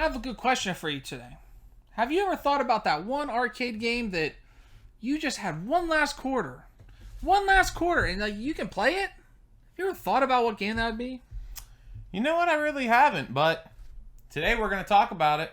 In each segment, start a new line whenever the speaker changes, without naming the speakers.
I have a good question for you today. Have you ever thought about that one arcade game that you just had one last quarter? One last quarter, and like you can play it? Have you ever thought about what game that would be?
You know what? I really haven't, but today we're going to talk about it.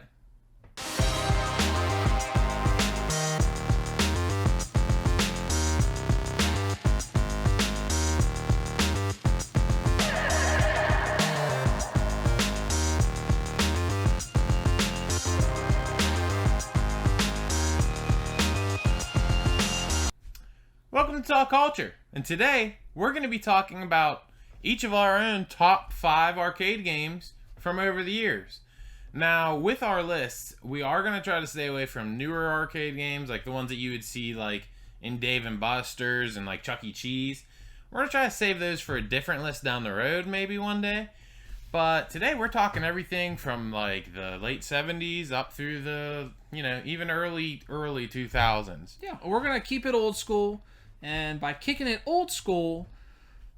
Welcome to Talk Culture, and today we're going to be talking about each of our own top 5 arcade games from over the years. Now, with our lists, we are going to try to stay away from newer arcade games, like the ones that you would see like in Dave & Buster's and like Chuck E. Cheese. We're going to try to save those for a different list down the road, maybe one day. But today we're talking everything from like the late 70s up through the, even early 2000s.
Yeah, we're going to keep it old school. And by kicking it old school,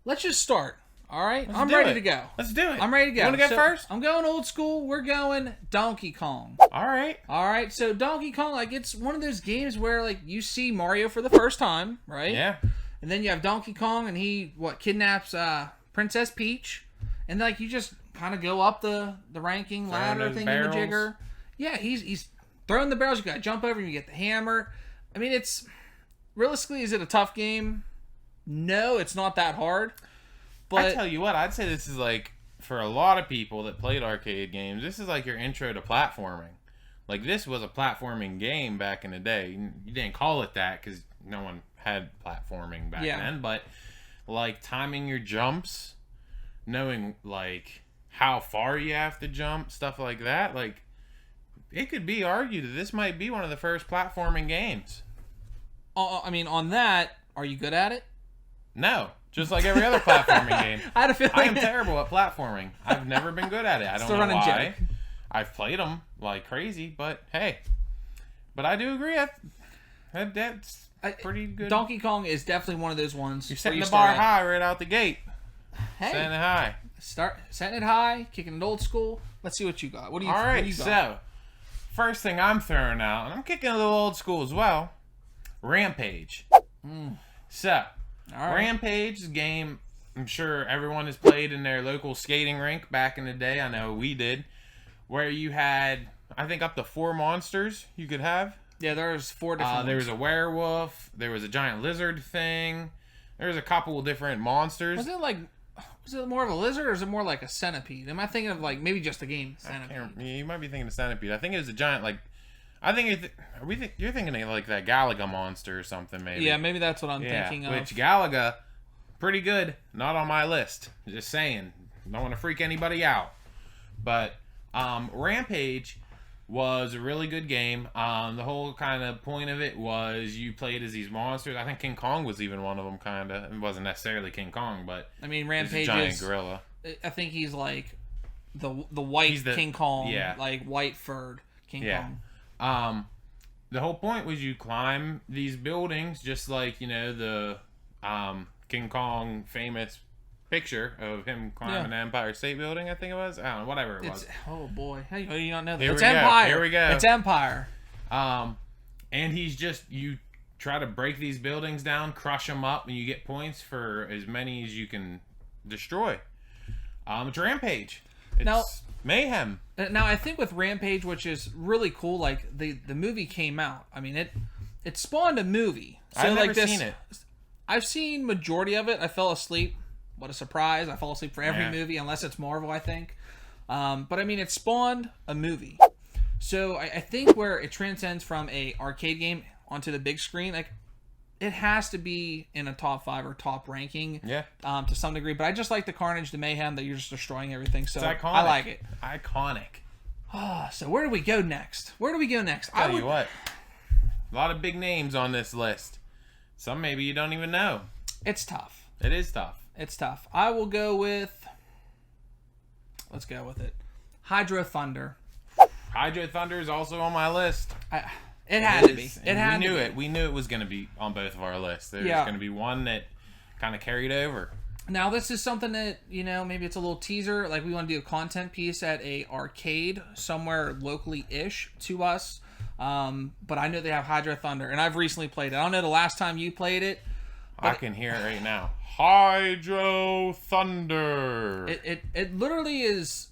let's just start. All right? I'm ready to go.
Let's do it.
I'm ready to go.
You want to go first?
I'm going old school. We're going Donkey Kong.
All right.
All right. So Donkey Kong, like it's one of those games where like you see Mario for the first time, right?
Yeah.
And then you have Donkey Kong, and he kidnaps Princess Peach, and like you just kind of go up the ranking ladder thing in the jigger. Yeah, he's throwing the barrels. You got to jump over, and you get the hammer. I mean, it's realistically, is it a tough game? No, it's not that hard. But
I tell you what, I'd say this is like, for a lot of people that played arcade games, this is like your intro to platforming. Like, this was a platforming game back in the day. You didn't call it that because no one had platforming back then. But, like, timing your jumps, knowing, like, how far you have to jump, stuff like that. Like, it could be argued that this might be one of the first platforming games.
I mean, on that, are you good at it?
No. Just like every other platforming game.
I had a feeling.
I am terrible at platforming. I've never been good at it. I don't know why.
Joke.
I've played them like crazy, but hey. But I do agree. That's pretty good.
Donkey Kong is definitely one of those ones.
You're setting the bar high right out the gate.
Hey.
Setting it high.
Setting it high, kicking it old school. Let's see what you got. What do you
All right,
what do you got?
So, first thing I'm throwing out, and I'm kicking a little old school as well, Rampage. So, right. Rampage is a game I'm sure everyone has played in their local skating rink back in the day. I know we did. Where you had, I think, up to 4 monsters you could have.
Yeah, there's 4 different ones.
There was a werewolf. There was a giant lizard thing. There was a couple of different monsters.
Was it more of a lizard or is it more like a centipede? Am I thinking of like maybe just a game centipede?
You might be thinking of centipede. I think it was a giant you're thinking of like that Galaga monster or something maybe.
Yeah, maybe that's what I'm thinking of.
Which Galaga, pretty good. Not on my list. Just saying. Don't want to freak anybody out. But Rampage was a really good game. The whole kind of point of it was you played as these monsters. I think King Kong was even one of them, kind of. It wasn't necessarily King Kong, but
I mean, Rampage
is a giant gorilla.
I think he's like the white King Kong, like white furred King Kong.
The whole point was you climb these buildings, just like the King Kong famous picture of him climbing the Empire State Building. I think it was. I don't know, whatever it was.
Oh boy, how do you not know that?
It's
Empire.
Here we go.
It's Empire.
And you try to break these buildings down, crush them up, and you get points for as many as you can destroy. It's Rampage. It's mayhem.
Now, I think with Rampage, which is really cool, like the movie came out. I mean, it spawned a movie. So
I've never seen it.
I've seen majority of it. I fell asleep. What a surprise. I fall asleep for every movie, unless it's Marvel, I think. But I mean, it spawned a movie. So I think where it transcends from a arcade game onto the big screen, like it has to be in a top 5 or top ranking, to some degree. But I just like the carnage, the mayhem, that you're just destroying everything. So
it's iconic.
I like it.
Iconic.
So where do we go next?
Tell you what, a lot of big names on this list. Some maybe you don't even know.
It's tough.
It is tough.
It's tough. I will go with. Let's go with it. Hydro Thunder.
Hydro Thunder is also on my list.
It had to be.
We knew it was going to be on both of our lists. There's going to be one that kind of carried over.
Now, this is something that, maybe it's a little teaser. Like, we want to do a content piece at a arcade somewhere locally-ish to us. But I know they have Hydro Thunder, and I've recently played it. I don't know the last time you played it.
I can hear it right now. Hydro Thunder.
It literally is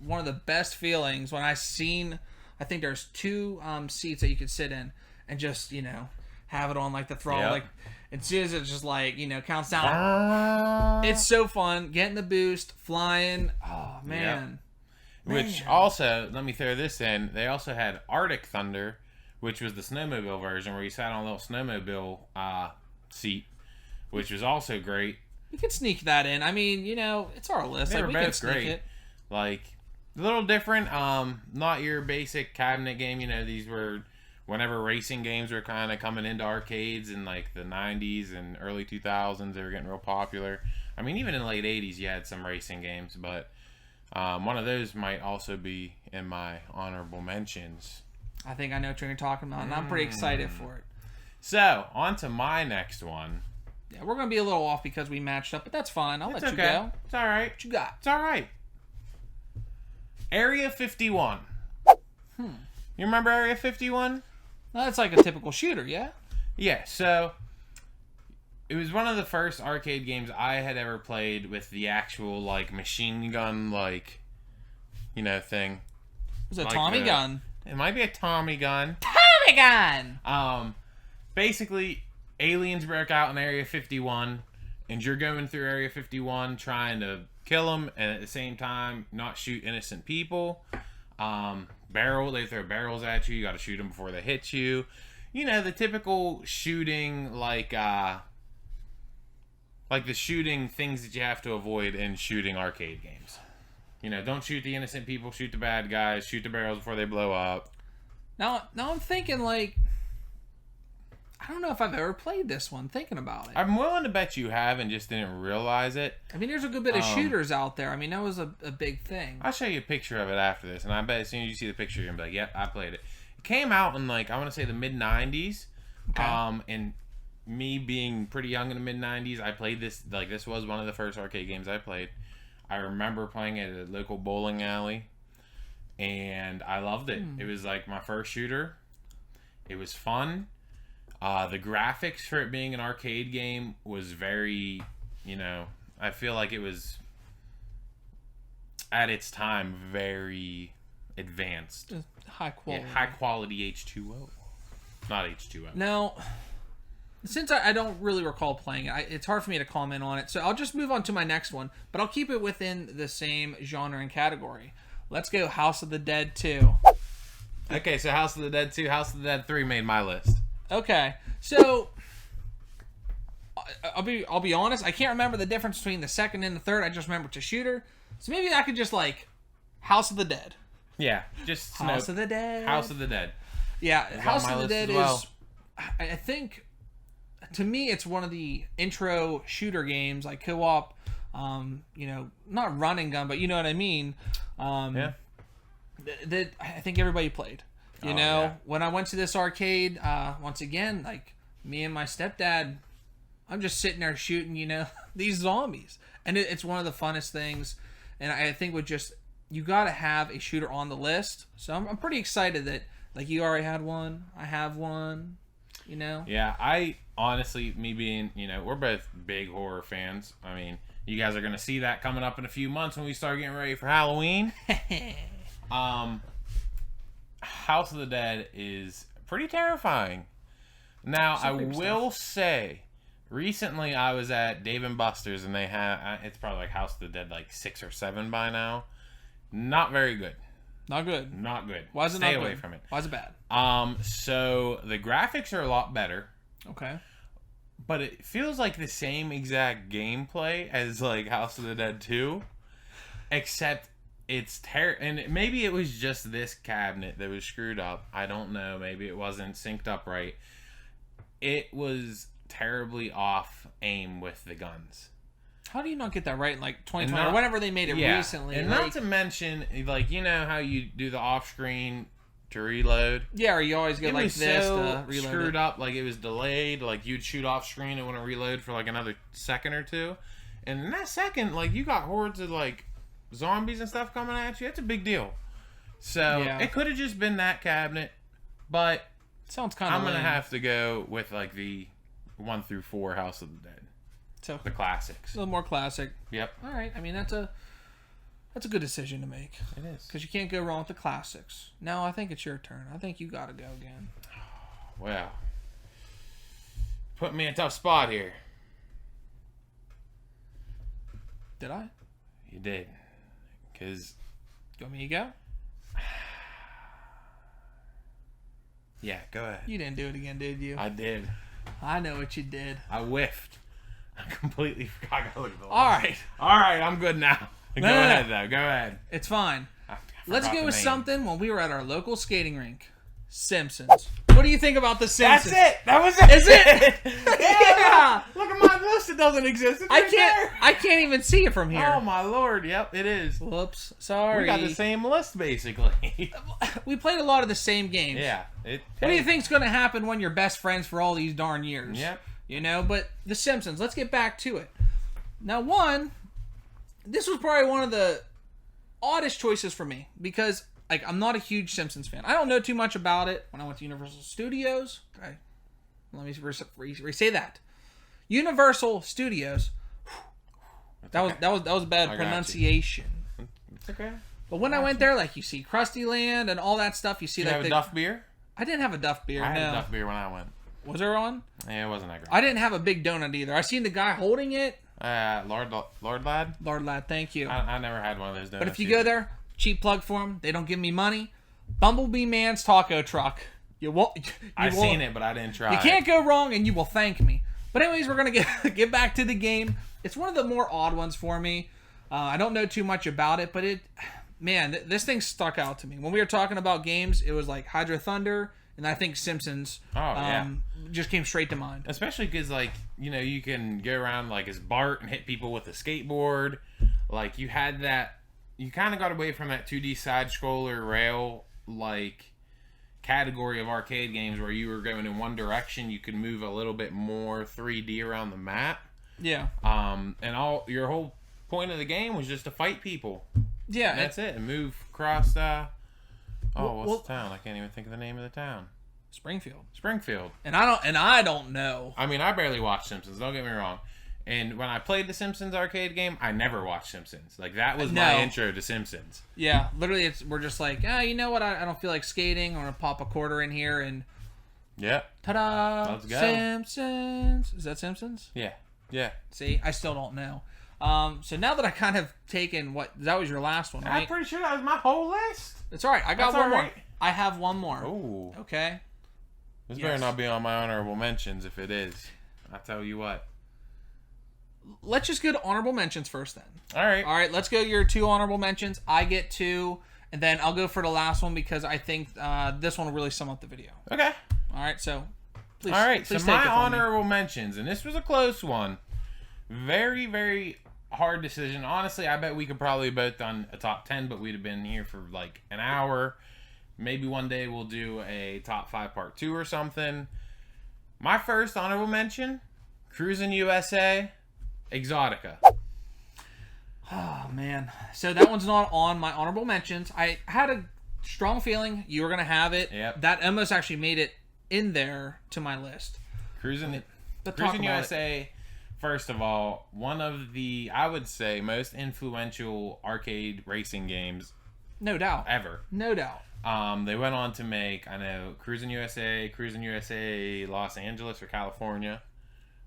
one of the best feelings when I think there's 2 seats that you could sit in and just, have it on like the throttle.
Yep.
Like, as soon as it just like, counts down. It's so fun. Getting the boost, flying. Oh, man.
Yep. Which also, let me throw this in. They also had Arctic Thunder, which was the snowmobile version where you sat on a little snowmobile seat, which was also great.
We could sneak that in. I mean, it's our list.
They
Like,
were
we can
both
sneak
great.
it.
Like, a little different. Not your basic cabinet game. These were whenever racing games were kind of coming into arcades in like the 90s and early 2000s. They were getting real popular. I mean, even in the late 80s, you had some racing games, but one of those might also be in my honorable mentions.
I think I know what you're talking about, and I'm pretty excited for it.
So, on to my next one.
Yeah, we're going to be a little off because we matched up, but that's fine. I'll let you go.
It's all right.
What you got?
It's all right. Area 51. You remember Area 51?
That's like a typical shooter, yeah?
Yeah, so it was one of the first arcade games I had ever played with the actual, like, machine gun, like, thing.
It was a
Like
Tommy gun.
It might be a Tommy gun.
Tommy gun!
Basically, aliens broke out in Area 51, and you're going through Area 51 trying to kill them, and at the same time, not shoot innocent people. They throw barrels at you. You got to shoot them before they hit you. The typical shooting, like the shooting things that you have to avoid in shooting arcade games. Don't shoot the innocent people, shoot the bad guys, shoot the barrels before they blow up.
Now I'm thinking, like, I don't know if I've ever played this one, thinking about it.
I'm willing to bet you have and just didn't realize it.
I mean, there's a good bit of shooters out there. I mean, that was a big thing.
I'll show you a picture of it after this, and I bet as soon as you see the picture, you're going to be like, yep, I played it. It came out in, like, I want to say the mid-90s.
Okay.
And me being pretty young in the mid-90s, I played this, like, this was one of the first arcade games I played. I remember playing it at a local bowling alley, and I loved it. It was, like, my first shooter. It was fun. The graphics for it being an arcade game was very, I feel like it was, at its time, very advanced.
High quality.
Yeah, high quality H2O. Not H2O.
Now, since I don't really recall playing it, it's hard for me to comment on it, so I'll just move on to my next one, but I'll keep it within the same genre and category. Let's go House of the Dead 2.
Okay, so House of the Dead 2, House of the Dead 3 made my list.
Okay, so I'll be honest. I can't remember the difference between the second and the third. I just remember it's a shooter. So maybe I could just like House of the Dead.
Yeah, just
House of the Dead.
House of the Dead.
Yeah,
It's
House
on my
of the
list
Dead
as well.
is. I think, to me, it's one of the intro shooter games, like co-op. Not run and gun, but you know what I mean.
Yeah.
That I think everybody played.
Yeah.
When I went to this arcade, once again, like me and my stepdad, I'm just sitting there shooting, these zombies, and it's one of the funnest things. And I think you got to have a shooter on the list. So I'm pretty excited that like you already had one, I have one.
Yeah, I honestly, me being, we're both big horror fans. I mean, you guys are gonna see that coming up in a few months when we start getting ready for Halloween. House of the Dead is pretty terrifying. Now, I will say, recently I was at Dave & Buster's and they have, it's probably like House of the Dead like 6 or 7 by now. Not very good.
Not good.
Not good.
Why is it
Stay
not
away
good?
from it.
Why is it bad?
So the graphics are a lot better.
Okay.
But it feels like the same exact gameplay as like House of the Dead 2, except it's and maybe it was just this cabinet that was screwed up. I don't know. Maybe it wasn't synced up right. It was terribly off aim with the guns.
How do you not get that right in like 2020 or whenever they made it recently?
And not to mention, like, how you do the off-screen to reload.
Yeah, or you always go
It
like
was
this
so
to reload
screwed
it.
up, like it was delayed. Like you'd shoot off screen and want to reload for like another second or two, And in that second, like, you got hordes of, like, zombies and stuff coming at you. It's a big deal. So,
Yeah.
it could have just been that cabinet, but
Sounds kind of
I'm going to have to go with, like, the 1 through 4 House of the Dead.
So,
The classics.
a little more classic.
Yep.
All right. I mean, that's a good decision to make.
It is.
Because you can't go wrong with the classics. Now, I think it's your turn. I think you got to go again.
Well, put me in a tough spot here.
Did I?
You did. Because,
You want me to go?
yeah, go ahead.
You didn't do it again, did you?
I did.
I know what you did.
I whiffed. I completely forgot. I gotta look at the list.
All right.
All right, I'm good now. Go
no.
ahead, though. Go ahead.
It's fine.
I
Let's
forgot
go
the
with
name.
something when we were at our local skating rink. Simpsons. What do you think about the
That's
Simpsons?
it. That was it.
Is it?
Yeah. Look at my list. It doesn't exist. It's right there.
I can't even see it from here.
Oh my lord. Yep, it is.
Whoops. Sorry.
We got the same list basically.
We played a lot of the same games.
Yeah.
What do you think's going to happen when you're best friends for all these darn years?
Yep.
You know, but the Simpsons, let's get back to it. Now, this was probably one of the oddest choices for me because, like, I'm not a huge Simpsons fan. I don't know too much about it. When I went to Universal Studios, okay, let me re-say that. Universal Studios. That was bad
I got
pronunciation.
It's okay.
But when I went there, like, you see Krusty Land and all that stuff. You see
Did you
like
have a
the
Duff beer?
I didn't have a Duff beer.
I had
no.
a Duff beer when I went.
Was there one?
Yeah, it wasn't that great.
I didn't have a big donut either. I seen the guy holding it.
Lord Lad?
Lord lad, thank you.
I never had one of those donuts.
But if you
either.
go there, cheap plug for them. They don't give me money. Bumblebee Man's Taco Truck. You won't.
I've seen it, but I didn't try.
You can't go wrong, and you will thank me. But anyways, we're gonna get back to the game. It's one of the more odd ones for me. I don't know too much about it, but this thing stuck out to me. When we were talking about games, it was like Hydro Thunder, and I think Simpsons. Just came straight to mind.
Especially because, like, you know, you can go around like as Bart and hit people with a skateboard. Like, you had that. You kind of got away from that 2D side scroller rail like category of arcade games where you were going in one direction. You could move a little bit more 3D around the map.
Yeah.
And your whole point of the game was just to fight people.
Yeah.
And that's it. And move across. What's the town? I can't even think of the name of the town. Springfield.
And I don't know.
I mean, I barely watched Simpsons. Don't get me wrong. And when I played the Simpsons arcade game, I never watched Simpsons. Like, that was my intro to Simpsons.
Yeah, literally, we're just like, you know what? I don't feel like skating. I'm gonna pop a quarter in here and.
Yep.
Ta-da!
Let's go.
Simpsons. Is that Simpsons?
Yeah.
See, I still don't know. So now that I kind of taken that was your last one, right?
I'm pretty sure that was my whole list.
It's all right. I got
That's
one
all
more.
right.
I have one more.
Ooh.
Okay.
This
Yes.
better not be on my honorable mentions if it is. I'll tell you what.
Let's just go to honorable mentions first then.
All right.
All right, let's go your 2 honorable mentions. I get 2, and then I'll go for the last one because I think this one will really sum up the video.
Okay.
All right, so please.
All right. So
please
my
take it from me.
honorable mentions, and this was a close one. Very, very hard decision. Honestly, I bet we could probably both done a top 10, but we'd have been here for like an hour. Maybe one day we'll do a top 5 part 2 or something. My first honorable mention, Cruisin' USA, Exotica.
Oh, man. So that one's not on my honorable mentions. I had a strong feeling you were going to have it.
Yep.
That almost actually made it in there to my list.
Cruisin'
But talk about
USA, first of all, one of the, I would say, most influential arcade racing games
No doubt.
ever.
No doubt.
They went on to make, I know, Cruisin' USA, Los Angeles or California,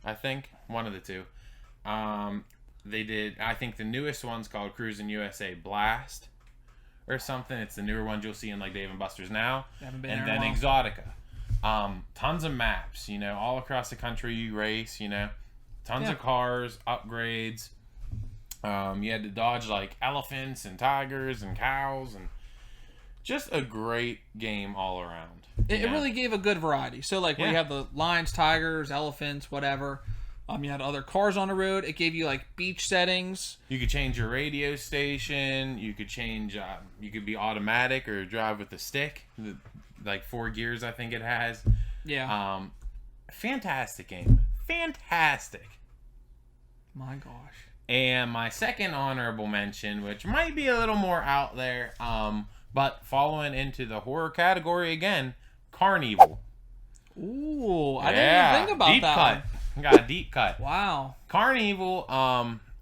I think. One of the two. They did, I think the newest one's called Cruisin' USA Blast or something. It's the newer ones you'll see in like Dave & Buster's now.
Haven't been
And
there in
then
a while.
Exotica. Tons of maps, you know, all across the country you race, you know. Tons of cars, upgrades. You had to dodge like elephants and tigers and cows and just a great game all around.
It really gave a good variety. So, like, when you have the lions, tigers, elephants, whatever. You had other cars on the road. It gave you, like, beach settings.
You could change your radio station. You could change, you could be automatic or drive with the stick. Like 4 gears, I think it has.
Yeah.
Fantastic game. Fantastic.
My gosh.
And my second honorable mention, which might be a little more out there, but following into the horror category again, Carnival.
Ooh, I didn't even think about
deep
that
cut.
one.
Got a deep cut.
Wow.
Carnival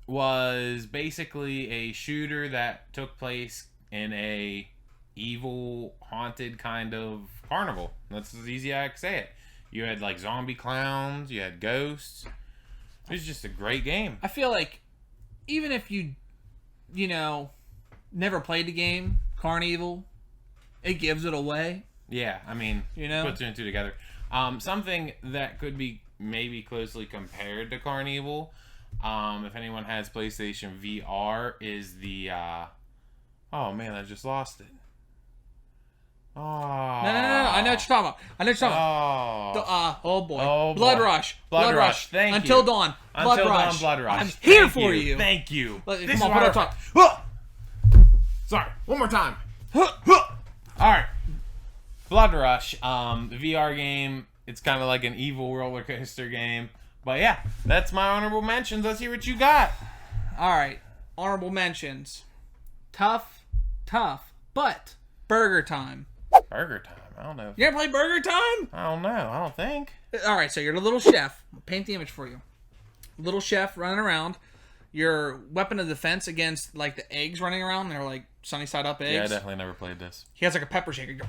was basically a shooter that took place in a evil, haunted kind of carnival. That's as easy as I can say it. You had like zombie clowns, you had ghosts. It was just a great game.
I feel like even if you never played the game, Carnival, it gives it away.
Yeah, I mean, put two and two together. Something that could be maybe closely compared to Carnival, if anyone has PlayStation VR, is the oh man, I just lost it. Oh.
No. I know what you're talking about. Oh boy.
Oh,
Blood
boy.
Rush.
Blood Rush. Thank you.
Until Dawn.
Until Dawn, Blood Rush.
I'm here
Thank
for you.
Thank you.
Come on, put it on top.
Sorry. One more time. All right. Blood Rush. The VR game. It's kind of like an evil roller coaster game. But yeah, that's my honorable mentions. Let's hear what you got.
All right. Honorable mentions. Tough, but Burger Time.
Burger Time. I don't know.
You ever play Burger Time?
I don't know. I don't think.
All right, so you're the little chef. I'll paint the image for you. Little chef running around. Your weapon of defense against like the eggs running around. They're like sunny side up eggs.
Yeah, I definitely never played this.
He has like a pepper shaker. You go,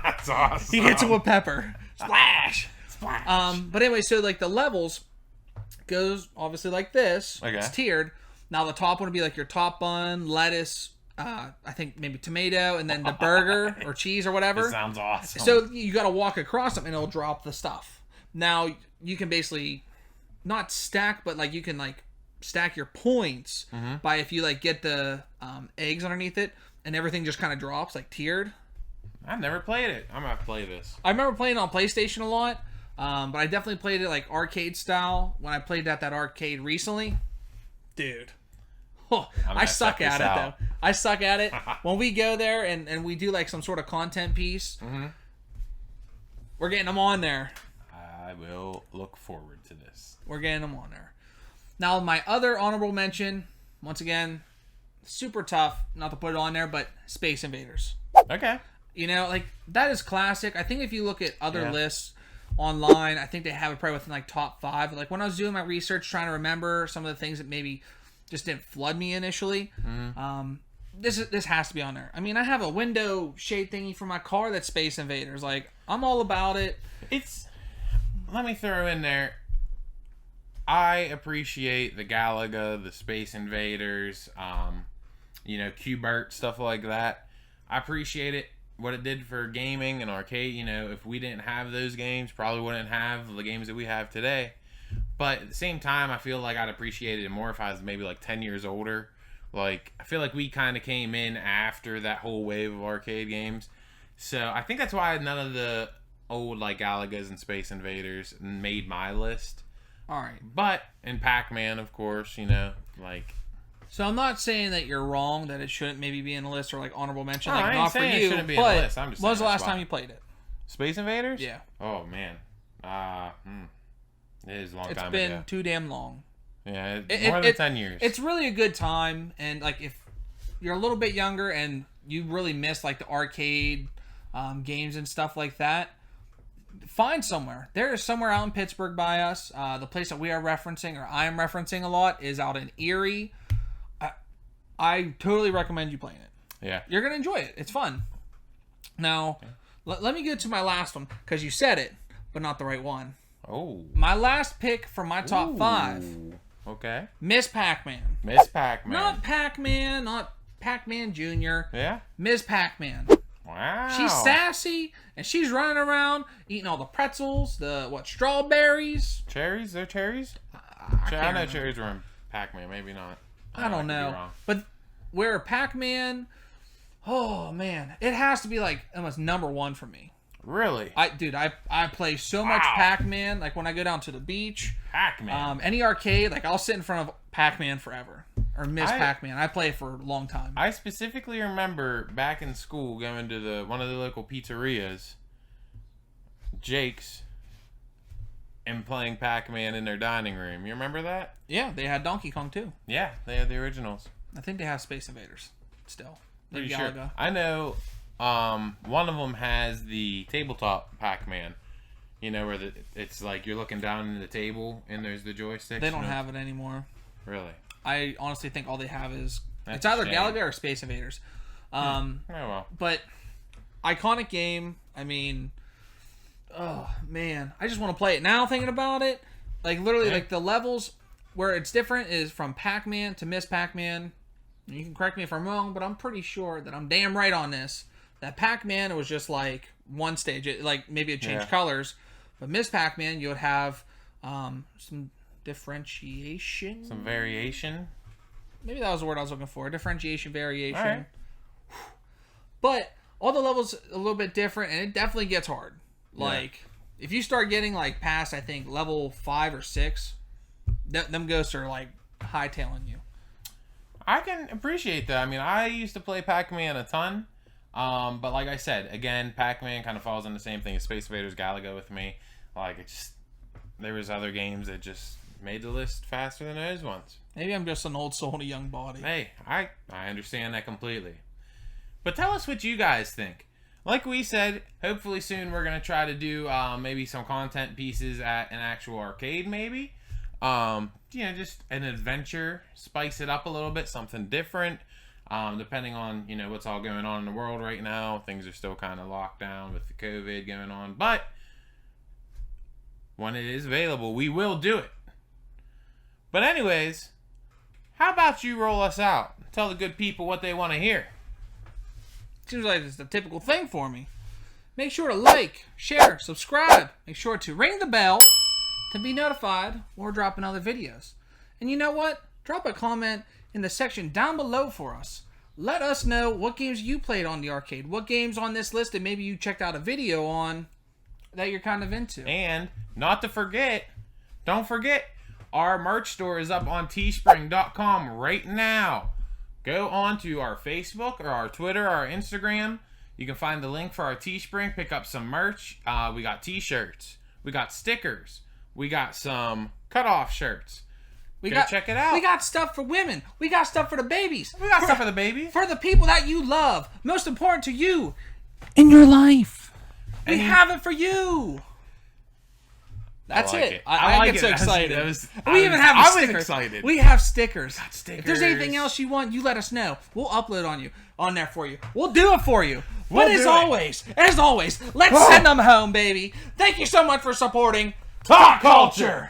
That's awesome.
he hits it with pepper. Splash.
Splash.
But anyway, so like the levels goes obviously like this.
Okay.
It's tiered. Now the top one would be like your top bun, lettuce, I think maybe tomato, and then the burger or cheese or whatever.
That sounds awesome.
So you got to walk across them and it'll drop the stuff. Now you can basically not stack, but like you can like stack your points by if you like get the eggs underneath it and everything just kind of drops like tiered.
I've never played it. I'm gonna have to play this.
I remember playing on PlayStation a lot, but I definitely played it like arcade style when I played at that arcade recently. Dude. Oh, I suck at it though. I suck at it. When we go there and we do like some sort of content piece, we're getting them on there.
I will look forward to this.
We're getting them on there. Now, my other honorable mention, once again, super tough not to put it on there, but Space Invaders.
Okay.
You know, like that is classic. I think if you look at other lists online, I think they have it probably within like top 5. Like when I was doing my research, trying to remember some of the things that maybe just didn't flood me initially. This has to be on there. I mean, I have a window shade thingy for my car that's Space Invaders. Like, I'm all about it.
Let me throw in there. I appreciate the Galaga, the Space Invaders, Q*bert, stuff like that. I appreciate it, what it did for gaming and arcade. You know, if we didn't have those games, probably wouldn't have the games that we have today. But at the same time, I feel like I'd appreciate it more if I was maybe like 10 years older. Like, I feel like we kind of came in after that whole wave of arcade games. So I think that's why none of the old like Galagas and Space Invaders made my list.
All right.
But in Pac-Man, of course, like.
So I'm not saying that you're wrong, that it shouldn't maybe be in the list or like honorable mention.
No,
like
I ain't
not for
saying it
you.
shouldn't be in the
But
list. I'm just
when was the
saying
last
that's
time
why.
you played it?
Space Invaders?
Yeah.
Oh man. It is a long
It's
time
been
ago.
too damn long.
Yeah, more than 10 years.
It's really a good time, and like if you're a little bit younger and you really miss like the arcade games and stuff like that, find somewhere. There is somewhere out in Pittsburgh by us. The place that we are referencing, or I am referencing a lot, is out in Erie. I totally recommend you playing it.
Yeah.
You're gonna enjoy it. It's fun. Now, let me get to my last one because you said it, but not the right one.
Oh.
My last pick for my top 5.
Okay.
Miss Pac-Man.
Miss Pac-Man.
Not Pac-Man, not Pac-Man Jr.
Yeah?
Miss Pac-Man.
Wow.
She's sassy, and she's running around eating all the pretzels, strawberries.
Cherries? They're cherries?
I
I know
can't
cherries were in Pac-Man. Maybe not.
I don't
could be
know.
wrong.
But where Pac-Man, oh man, it has to be like almost number 1 for me.
Really?
I play so much Pac-Man. Like when I go down to the beach,
Pac-Man.
any arcade, like I'll sit in front of Pac-Man forever. Or Miss Pac-Man. I play it for a long time.
I specifically remember back in school going to one of the local pizzerias, Jake's, and playing Pac-Man in their dining room. You remember that?
Yeah, they had Donkey Kong too.
Yeah, they had the originals.
I think they have Space Invaders still.
Pretty
Maybe
sure.
Galaga.
I know one of them has the tabletop Pac-Man. You know, where it's like you're looking down in the table and there's the joystick.
They don't have it anymore.
Really?
I honestly think all they have is
That's
it's either
a shame.
Galaga or Space Invaders.
Oh, well.
But iconic game. I mean, oh man, I just want to play it now. Thinking about it, like literally,
Yeah.
like the levels where it's different is from Pac-Man to Miss Pac-Man. You can correct me if I'm wrong, but I'm pretty sure that I'm damn right on this. That Pac-Man was just like one stage, like maybe it changed
Yeah.
colors, but Miss Pac-Man you would have some differentiation,
Some variation.
maybe that was the word I was looking for. Differentiation, variation.
All right.
But all the levels a little bit different, and it definitely gets hard. Like if you start getting like past, I think level 5 or 6, them ghosts are like hightailing you.
I can appreciate that. I mean, I used to play Pac-Man a ton. But like I said, again, Pac-Man kind of falls in the same thing as Space Invaders, Galaga with me. Like, it just, there was other games that just made the list faster than those ones.
Maybe I'm just an old soul in a young body.
Hey, I understand that completely. But tell us what you guys think. Like we said, hopefully soon we're going to try to do maybe some content pieces at an actual arcade maybe. You know, just an adventure, spice it up a little bit, something different. Depending on, you know, what's all going on in the world right now. Things are still kind of locked down with the COVID going on. But when it is available, we will do it. But anyways, how about you roll us out? Tell the good people what they want to hear.
Seems like it's the typical thing for me. Make sure to like, share, subscribe. Make sure to ring the bell to be notified when we're dropping other videos. And you know what? Drop a comment in the section down below for us. Let us know what games you played on the arcade. What games on this list that maybe you checked out a video on that you're kind of into.
And not to forget, don't forget, our merch store is up on teespring.com right now. Go on to our Facebook or our Twitter or our Instagram. You can find the link for our Teespring. Pick up some merch. We got t-shirts. We got stickers. We got some cutoff shirts. Check it out.
We got stuff for women. We got stuff for the babies.
We got stuff for the baby.
For the people that you love. Most important to you in your life. We have it for you. That's
I like
it.
it.
I
like
get
it.
so excited.
I was
stickers.
excited.
We have stickers.
Got stickers.
If there's anything else you want, you let us know. We'll upload on there for you. We'll do it for you. But as always, let's send them home, baby. Thank you so much for supporting
Talk Culture.